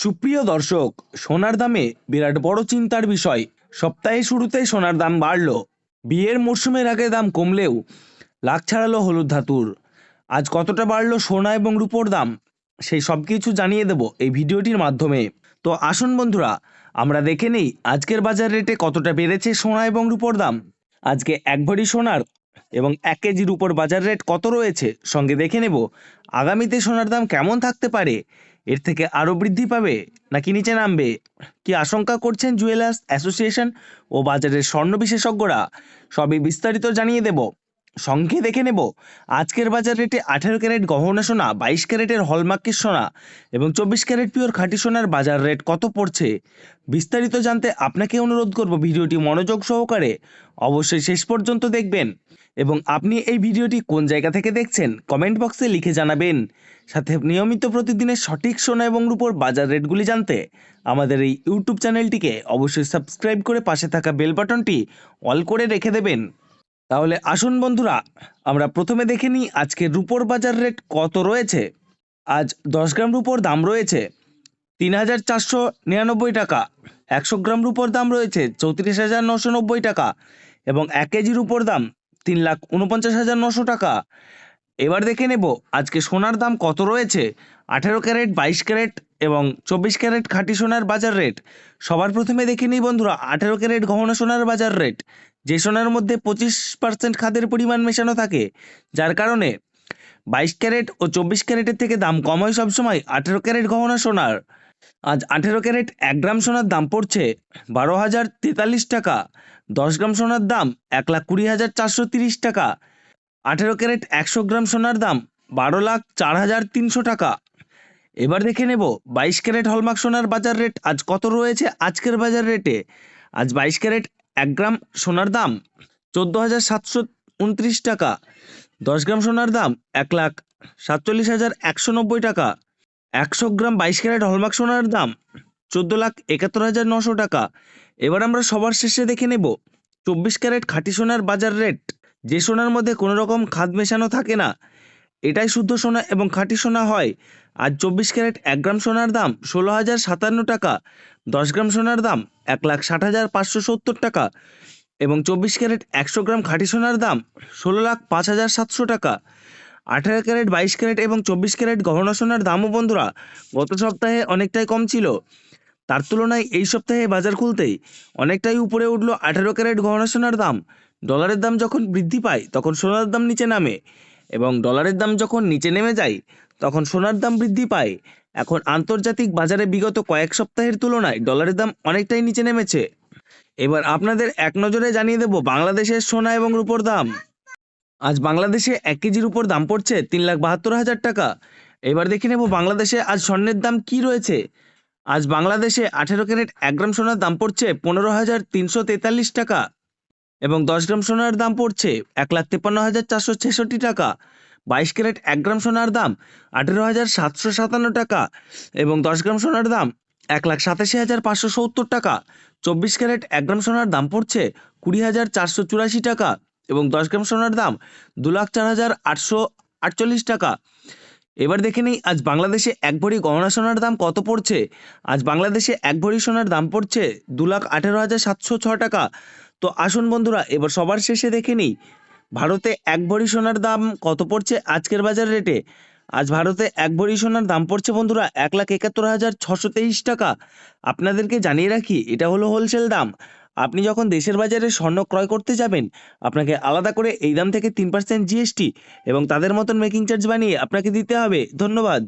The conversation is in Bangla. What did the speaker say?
সুপ্রিয় দর্শক, সোনার দামে বিরাট বড় চিন্তার বিষয়। সপ্তাহের শুরুতেই সোনার দাম বাড়ল। বিয়ের মরশুমের আগে দাম কমলেও লাখ ছাড়ালো হলুদ ধাতুর। আজ কতটা বাড়লো সোনা এবং রূপোর দাম, সেই সব কিছু জানিয়ে দেব এই ভিডিওটির মাধ্যমে। তো আসুন বন্ধুরা, আমরা দেখে নেই আজকের বাজার রেটে কতটা বেড়েছে সোনা এবং রূপোর দাম। আজকে এক ভরি সোনার এবং 1 কেজি রূপোর বাজার রেট কত রয়েছে, সঙ্গে দেখে নেব আগামীতে সোনার দাম কেমন থাকতে পারে। এর থেকে আরও বৃদ্ধি পাবে নাকি নিচে নামবে, কি আশঙ্কা করছেন জুয়েলার্স অ্যাসোসিয়েশন ও বাজারের স্বর্ণ বিশেষজ্ঞরা, সবই বিস্তারিত জানিয়ে দেব। সঙ্গে দেখে নেব আজকের বাজার রেটে 18 ক্যারেট গহনা সোনা, 22 ক্যারেটের হলমার্কের সোনা এবং 24 ক্যারেট পিওর খাঁটি সোনার বাজার রেট কত পড়ছে। বিস্তারিত জানতে আপনাকে অনুরোধ করব ভিডিওটি মনোযোগ সহকারে অবশ্যই শেষ পর্যন্ত দেখবেন এবং আপনি এই ভিডিওটি কোন জায়গা থেকে দেখছেন কমেন্ট বক্সে লিখে জানাবেন। সাথে নিয়মিত প্রতিদিনের সঠিক সোনা এবং রূপোর বাজার রেটগুলি জানতে আমাদের এই ইউটিউব চ্যানেলটিকে অবশ্যই সাবস্ক্রাইব করে পাশে থাকা বেল বাটনটি অল করে রেখে দেবেন। তাহলে আসুন বন্ধুরা, আমরা প্রথমে দেখে নিই আজকের রূপোর বাজার রেট কত রয়েছে। আজ 10 গ্রাম রূপোর দাম রয়েছে 3,499 টাকা। 100 গ্রাম রূপোর দাম রয়েছে 34,990 টাকা এবং 1 কেজি রূপোর দাম 3,49,900 টাকা। এবার দেখে নেব আজকে সোনার দাম কত রয়েছে। 18 ক্যারেট, 22 ক্যারেট এবং 24 ক্যারেট খাঁটি সোনার বাজার রেট। সবার প্রথমে দেখে নিই বন্ধুরা 18 ক্যারেট গহনা সোনার বাজার রেট। যে সোনার মধ্যে 25% খাদের পরিমাণ মেশানো থাকে, যার কারণে 22 ক্যারেট ও 24 ক্যারেটের থেকে দাম কম হয় সবসময় 18 ক্যারেট গহনা সোনার। আজ 18 ক্যারেট 1 গ্রাম সোনার দাম পড়ছে 12,043 টাকা। 10 গ্রাম সোনার দাম 1,20,430 টাকা। 18 ক্যারেট 100 গ্রাম সোনার দাম 12,04,300 টাকা। এবার দেখে নেব 22 ক্যারেট হলমার্ক সোনার বাজার রেট আজ কত রয়েছে আজকের বাজার রেটে। আজ 22 ক্যারেট 1 গ্রাম সোনার দাম 14,729 টাকা। 10 গ্রাম সোনার দাম 1,47,190 টাকা। 100 গ্রাম 22 ক্যারেট হলমার্ক সোনার দাম 14,71,900 টাকা। এবার আমরা সবার শেষে দেখে নেব 24 ক্যারেট খাঁটি সোনার বাজার রেট। যে সোনার মধ্যে কোনো রকম খাদ মেশানো থাকে না, এটাই শুদ্ধ সোনা এবং খাঁটি সোনা হয়। আজ 24 ক্যারেট 1 গ্রাম সোনার দাম 16,057 টাকা। 10 গ্রাম সোনার দাম 1,60,570 টাকা এবং 24 ক্যারেট 100 গ্রাম খাঁটি সোনার দাম 16,05,700 টাকা। 18 ক্যারেট, 22 ক্যারেট এবং 24 ক্যারেট গহনা সোনার দামও বন্ধুরা গত সপ্তাহে অনেকটাই কম ছিল। তার তুলনায় এই সপ্তাহে বাজার খুলতেই অনেকটাই উপরে উঠল 18 ক্যারেট গহনা সোনার দাম। ডলারের দাম যখন বৃদ্ধি পায় তখন সোনার দাম নিচে নামে এবং ডলারের দাম যখন নিচে নেমে যায় তখন সোনার দাম বৃদ্ধি পায়। এখন আন্তর্জাতিক বাজারে বিগত কয়েক সপ্তাহের তুলনায় ডলারের দাম অনেকটাই নিচে নেমেছে। এবার আপনাদের এক নজরে জানিয়ে দেব বাংলাদেশের সোনা এবং রূপোর দাম। আজ বাংলাদেশে 1 কেজির উপর দাম পড়ছে 3,72,000 টাকা। এবার দেখে নেব বাংলাদেশে আজ স্বর্ণের দাম কি রয়েছে। আজ বাংলাদেশে 18 ক্যারেট 1 গ্রাম সোনার দাম পড়ছে 15,343 টাকা এবং 10 গ্রাম সোনার দাম পড়ছে 1,53,466 টাকা। 22 ক্যারেট 1 গ্রাম সোনার দাম 18,757 টাকা এবং 10 গ্রাম সোনার দাম 1,87,570 টাকা। 24 ক্যারেট 1 গ্রাম সোনার দাম পড়ছে 20,484 টাকা এবং 10 গ্রাম সোনার দাম 2,04,848 টাকা। এবার দেখে নেই আজ বাংলাদেশে 1 ভরি গহনা সোনার দাম কত পড়ছে। আজ বাংলাদেশে 1 ভরি সোনার দাম পড়ছে 2,18,706 টাকা। তো আসুন বন্ধুরা, এবার সবার শেষে দেখে নিই ভারতে 1 ভরি সোনার দাম কত পড়ছে আজকের বাজার রেটে। আজ ভারতে 1 ভরি সোনার দাম পড়ছে বন্ধুরা 1,71,623 টাকা। আপনাদেরকে জানিয়ে রাখি এটা হলো হোলসেল দাম। আপনি যখন দেশের বাজারে স্বর্ণ ক্রয় করতে যাবেন, আপনাকে আলাদা করে এই দাম থেকে 3% জিএসটি এবং তাদের মতন মেকিং চার্জ বানিয়ে আপনাকে দিতে হবে। ধন্যবাদ।